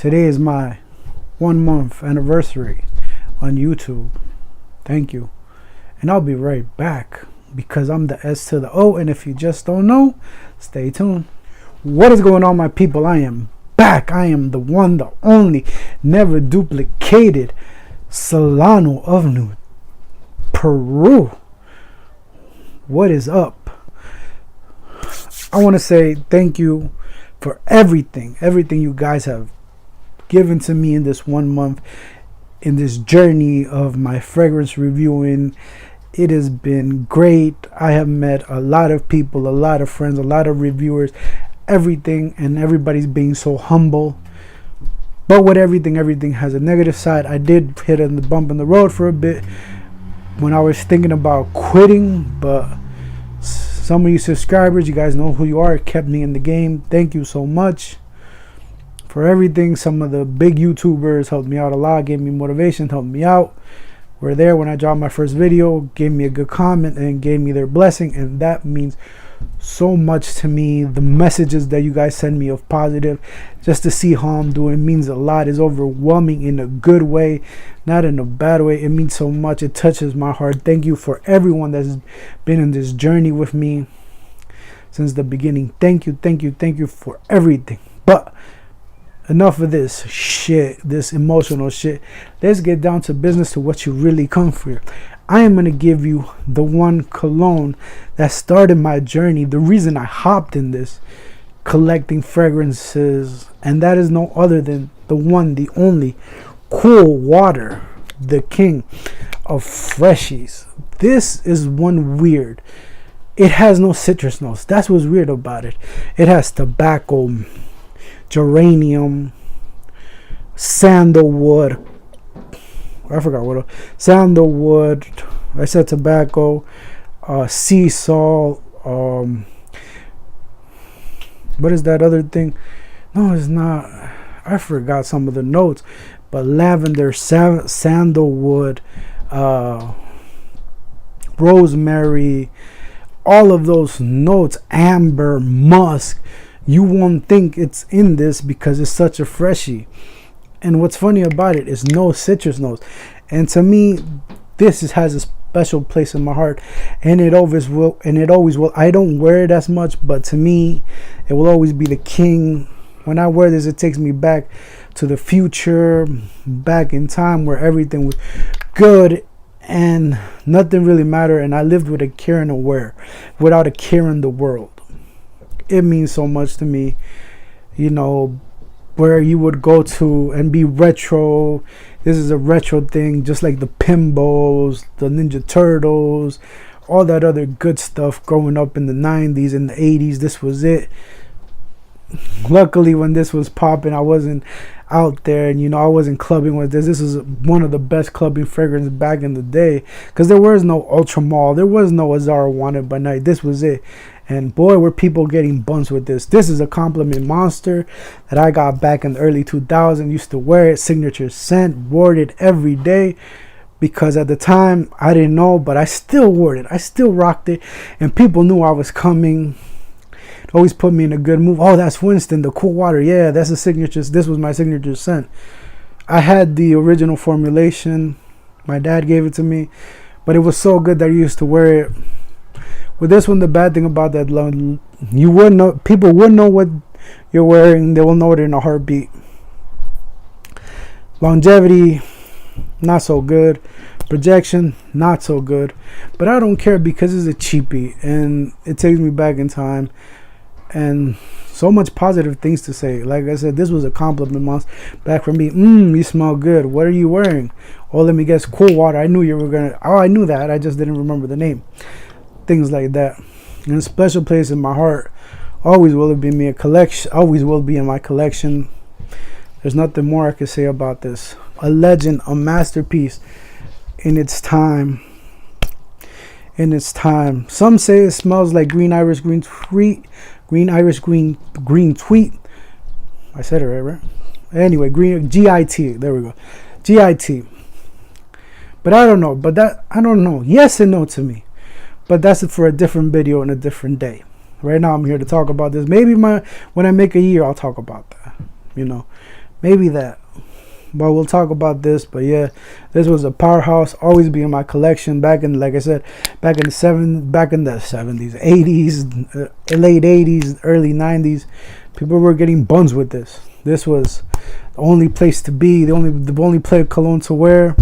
Today is my 1 month anniversary on YouTube. Thank you. And I'll be right back because I'm the S to the O, and if you just don't know, stay tuned. What is going on, my people? I am back. I am the one, the only, never duplicated Solano of New Peru. What is up? I want to say thank you for everything you guys have given to me in this 1 month, in this journey of my fragrance reviewing. It has been great. I have met a lot of people, a lot of friends, a lot of reviewers, everything, and everybody's being so humble. But with everything has a negative side. I did hit a bump in the road for a bit when I was thinking about quitting, but some of you subscribers, you guys know who you are, kept me in the game. Thank you so much for everything. Some of the big YouTubers helped me out a lot, gave me motivation, helped me out. Were there when I dropped my first video, gave me a good comment, and gave me their blessing, and that means so much to me. The messages that you guys send me of positive, just to see how I'm doing, means a lot. It's overwhelming in a good way, not in a bad way. It means so much. It touches my heart. Thank you for everyone that's been in this journey with me since the beginning. Thank you for everything. But enough of this shit, this emotional shit. Let's get down to business, to what you really come for. I am going to give you the one cologne that started my journey, the reason I hopped in this collecting fragrances, and that is no other than the one, the only, Cool Water, the king of freshies. This is one weird. It has no citrus notes. That's what's weird about it. It has tobacco, geranium, sandalwood. I forgot what else. Sandalwood. I said tobacco, sea salt. What is that other thing? No, it's not. I forgot some of the notes. But lavender, sandalwood, rosemary, all of those notes, amber, musk. You won't think it's in this because it's such a freshie. And what's funny about it is no citrus notes. And to me, this has a special place in my heart, and it always will. I don't wear it as much, but to me, it will always be the king. When I wear this, it takes me back to the future, back in time where everything was good and nothing really mattered, and I lived with a care and aware, without a care in the world. It means so much to me, you know, where you would go to and be retro. This is a retro thing, just like the Pimbos, the Ninja Turtles, all that other good stuff growing up in the 90s and the 80s. This was it. Luckily, when this was popping, I wasn't out there, and I wasn't clubbing with this. This is one of the best clubbing fragrances back in the day, because there was no Ultra Mall, there was no Azara Wanted by Night. This was it. And boy, were people getting buns with this. This is a compliment monster that I got back in the early 2000s. Used to wear it, signature scent, wore it every day, because at the time I didn't know, but I still wore it. I still rocked it, and people knew I was coming. It always put me in a good mood. Oh, that's Winston, the Cool Water. Yeah, that's a signature. This was my signature scent. I had the original formulation. My dad gave it to me, but it was so good that I used to wear it. With this one, the bad thing about that, you wouldn't know. People wouldn't know what you're wearing. They will know it in a heartbeat. Longevity, not so good. Projection, not so good. But I don't care, because it's a cheapie and it takes me back in time, and so much positive things to say. Like I said, this was a compliment monster back from me. You smell good. What are you wearing? Oh, let me guess, Cool Water. I knew you were gonna. Oh, I knew that. I just didn't remember the name. Things like that. And a special place in my heart. Always will be in my collection. Always will be in my collection. There's nothing more I can say about this. A legend, a masterpiece in its time. Some say it smells like green iris green tweet. I said it right? Anyway, green GIT. There we go. GIT. But I don't know. Yes and no to me. But that's it for a different video and a different day. Right now I'm here to talk about this. Maybe when I make a year, I'll talk about that. maybe that. But we'll talk about this. But yeah, this was a powerhouse. Always be in my collection. Back in, like I said, back in the 70s, 80s, late 80s, early 90s, people were getting buns with this. This was the only place to be. The only play cologne to wear.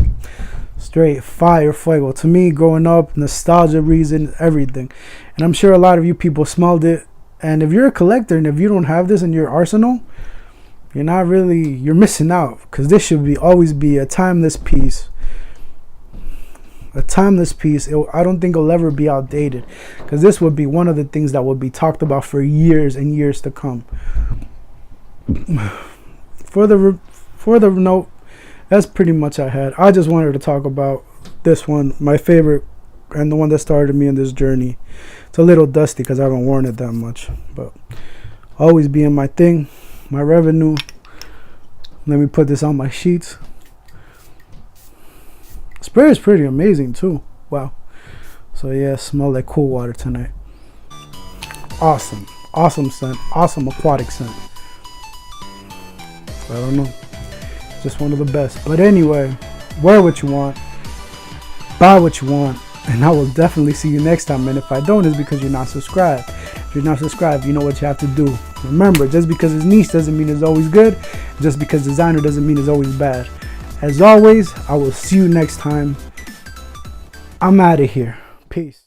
Straight fire fuego. To me, growing up, nostalgia reason, everything. And I'm sure a lot of you people smelled it. And if you're a collector and if you don't have this in your arsenal, you're missing out, because this should always be a timeless piece. A timeless piece. I don't think it'll ever be outdated, because this would be one of the things that would be talked about for years and years to come. For the note, that's pretty much I had. I just wanted to talk about this one, my favorite, and the one that started me in this journey. It's a little dusty because I haven't worn it that much, but always being my thing. My revenue. Let me put this on my sheets. Spray is pretty amazing too. Wow. So yeah, smell like cool water tonight. Awesome scent. Awesome aquatic scent. I don't know, just one of the best. But anyway, wear what you want, buy what you want, and I will definitely see you next time. And if I don't, it's because you're not subscribed. If you're not subscribed, you know what you have to do. Remember, just because it's niche doesn't mean it's always good. Just because designer doesn't mean it's always bad. As always, I will see you next time. I'm out of here. Peace.